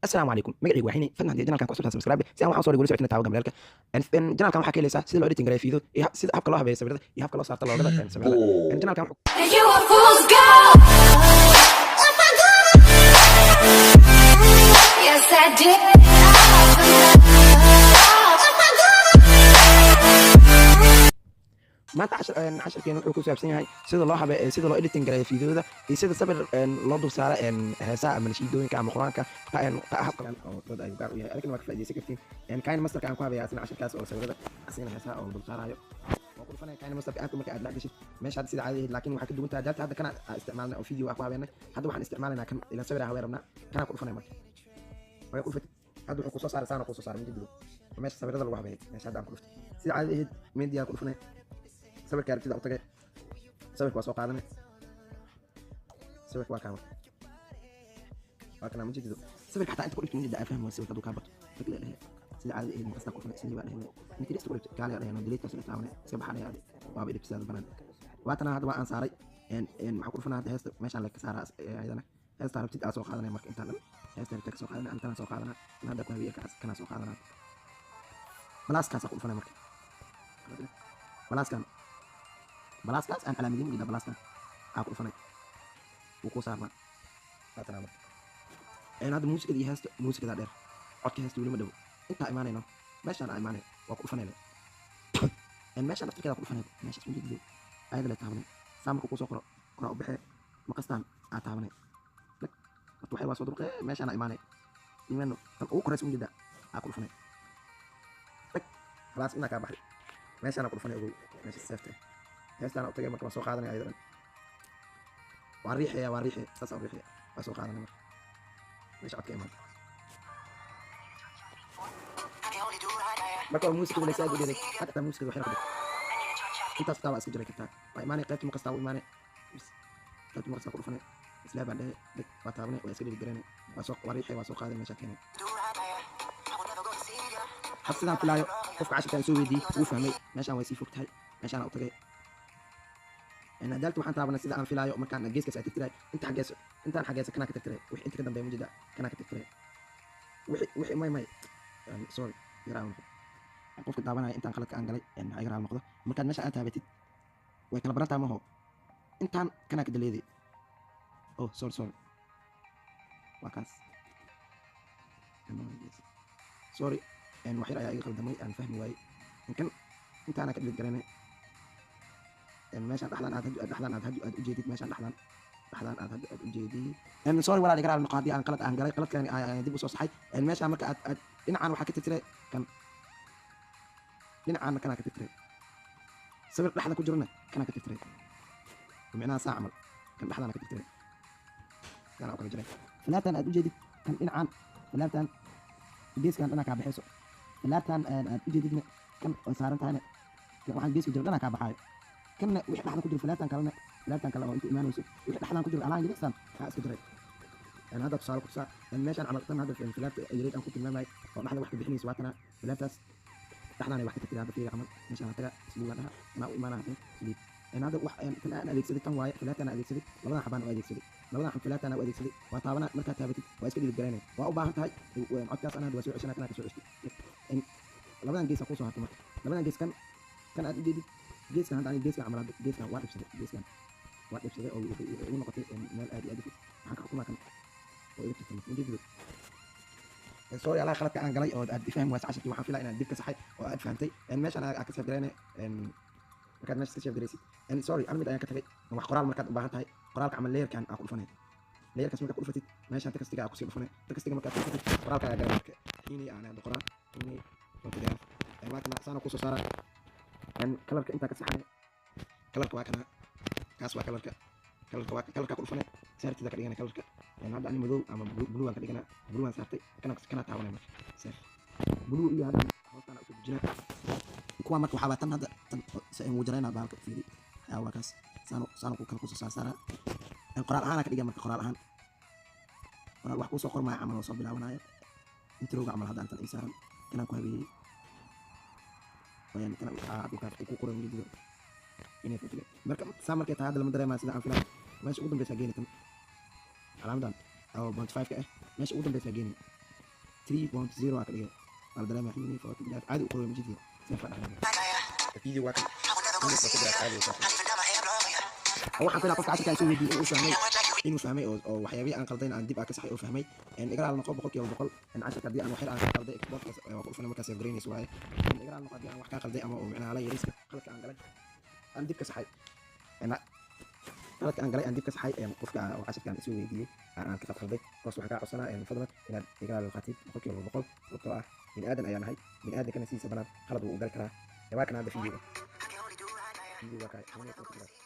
السلام عليكم magacaygu waa xini fadlan haddii janalkan ku cusubtahay subscribe si aan waxaan soo dhigay socodkina taawo gambeelka janalkan waxaa ka helaysaa sida loo editing gareeyo fiideo iyo sida habka loo habeeyo sawirada iyo habka loo saarto loogada sawirada janalkan You a fool's gold. Yes, I did. maanta casharkeena wuxuu ku saabsan yahay sida loo habeeyo sida loo editing gareeyo fiideoda iyo sida sawir loo dul saaro heesaha ama nashiidooyinka ama quraanka habka oo dad ay gaar u yahay laakiin waa ka faa'iideysan kartiin kayn masterka aan ku habeeyaa asna casharkaas oo sawirada asina heesaha oo dul saarayo waa ku fanay kayn masterka aad marka aad la gashid meesha sida caadi laakiin waxa ka duwan tahay hadda kana isticmaalna oo video ku habeynay hadda waxaan isticmaalaynaa kan ila sawir ah weerabna kana ku fanay marka way ku fatay hadda wuxuu ku soo saaray saana ku soo saaray mid dido meesha sawirada lagu habeeyay meesha hadda aan ku fatay sida caadi media ku fanay sawirka aragtida u tagay sawirka waa soo qaadanay sawirka waa kaama waa kana majido sawirka xataa inta ku dhigto midda afahmo sawirka duu ka bato fikir leh sida caadi ah kasta ku fanay sidii baa dhahay mid kasta ku dhigto kaali ah dhahay delete ka soo taabanay iska baxanay waa bidib sida banaan waatana hadda waa aan saaray waxa ku fanaa heesta meeshan la ka saaraa ayadana heesta aragtid aad soo qaadanay marka inta dhan heesta aragtid ka soo qaadanay antana soo qaadanay hadda ku habiya kana soo qaadanay balaaskaas ku fanay marka balaaskaas aan calaamadin gida balaaska ku fanay uu ku saarna aatana hadda muusikada iyo heesta muusikada dheer codka heesta weli ma dhawo intaa imaanayno meeshaan aan imaanay waa ku fanay meeshaan aftirkeeda ku fanay meeshaas muusikada ayada la taabanay saamka ku soo qoro qora u baxee maqastaan aa taabanay waxay waa soo durqee meeshaan aan imaanay imano tan ugu koraysa muusikada ku fanay خلاص إنك أبحر ماشي أنا أقول فني أقول ماشي السيفتة هسه أنا أتجمع كم سوق هذا أيضا واريحي أساس أريحي سوق هذا نمر مش عاد كمان بقى الموسيقى ولا ساعد ولا حتى الموسيقى وحنا كده أنت استوى أسكت جريك تاع وإيماني قلت مقصتاوي إيماني قلت مقصتاوي أقول فني بس لا بعد لك وتابني ويسكت الجريني وسوق واريحي وسوق هذا مش كمان حسنا فلايو قف عشان كان سوي دي وفهمي ماشي أنا ويسيفك تاي ماشي أنا أتجي أنا دلت وحنا تابنا سيدا أنا فلايو مكان الجيس كسر تكتري أنت الحاجات كنا كتكتري وح أنت كده بيموجي ده كنا كتكتري وح ماي يعني سوري يراون قف تابنا أنت خلك أنجلي يعني هاي يراون نقطة مكان ماشي أنت هبتي وكلا برا ما هو أنت كنا كدلي دي أوه سوري وكاس سوري يعني وحير أي قدامي أنا فهم واي يمكن أنت أنا كده جراني ماشي أحلى أنا أجيدي ماشي أحلى أنا أجيدي يعني سوري ولا أقرأ النقاط دي أنا قلت يعني دي بصوص حي يعني ماشي أنا إن عن وحكيت ترى كان إن عن كنا كتير سبب لحظة كجرنا كنا كتير بمعنى ساعة عمل كان لحظة أنا كتير كان أقول جري فلات أنا أجيدي كان إن عن فلات أنا جيس كان أنا كعب حسو لاتان أجيدنا كم صارت أنا واحد جيس كجر أنا كابحاي كم وإحنا حنا كجر فلاتان كلا أنت إيمان وسوء وإحنا حنا كجر أنا جلسان خلاص كجر أنا هذا بصار قصة أنا ماشي أنا عملت هذا في الفلات يريد أن كنت معي وإحنا واحد بيحني سواتنا فلاتس إحنا واحد كتير هذا في عمل ماشي أنا ترى سلوك أنا ما أنا سلوك أنا هذا واحد أنا أديك سلك كم واحد فلات أنا أديك سلك والله حبان أديك سلك لو أنا فلات أنا أديك سلك وطابنا مركز ثابت وأسكت الجيران وأباهت هاي وعكاس أنا دوسي عشان أنا كسر إن لبنان جيس أقول صحته لبنان جيس كان أدي جيس كان عندي جيس كان عمل جيس كان واقف سلك جيس كان واقف سلك أو يقول نقطة مال أدي حق حكومة كان ويقف سلك من جديد سوري على خلك أنا جاي أو أدي فهم واسع عشان توحى فيلا أنا أديك صحيح وأدي فهمتي إن ماشي أنا أكسب جراني إن مكان ماشي تشوف جريسي إن سوري أنا بدي أكتب هو قرار مركز أباهت هاي قرار عمل لير كان أقول فني لير كسمك أقول فتي ماشي أنت كستيجا أقول فني تكستيجا مركز فتي قرار كان جراني هني أنا عند قرار هني وكذا ما كنا سانو كوسو سارة يعني كلامك أنت كسحني كلامك واكنا كاس كلامك أقول فني سارت ذاك اللي أنا كلامك يعني هذا أنا مدو أما بلو أنا كده بلو أنا سارتي كنا تعاوني معك سير بلو إيه هذا هو أنا أقول جنا كوا مرك وحابتنا هذا سأموجرنا بالك في أو كاس سانو كوسو سارة القرار أنا كده مرك قرار أنا قرار واحد كوسو قرر ما عمل وصاب بلا ونايا أنت لو عمل هذا أنت الإنسان كنا كوابي ويعني كنا أبوك أكو كورن جديد ini tuh mereka sama kita dalam dari masih ada amfilan masih udah biasa gini kan alam dan atau bond 5 kayak masih udah biasa gini 3.0 waa ka dhigay aldalama ximini photograph caadi u qoray majidii sifa video waa kan photograph caadi waxaan filayaa qofka casharka soo weydiiyay inuu fahmay oo waxyaabihii aan qaldayn aan dib ka saxay oo fahmay igaraal noqo boqolkiiba boqol casharka haddii aan wax yar aan ka qalday exportkaas waa ku dhufan markaas garaynayso waaye igaraal noqo haddii aan wax ka qalday ama oo micnaha la yariska qaladka aan galay aan dib ka saxay qaladka aan galay aan dib ka saxay qofka oo casharkaan soo weydiiyey aan ka qalday hoos waxaan kaa codsanaa fadlan inaad igaraal qaatid boqolkiiba boqol sababtoo ah bini aadan ayaan nahay bini aadankana sidiisa banaan qalad wuu u gali karaa waa kan hadda videoga videoga ka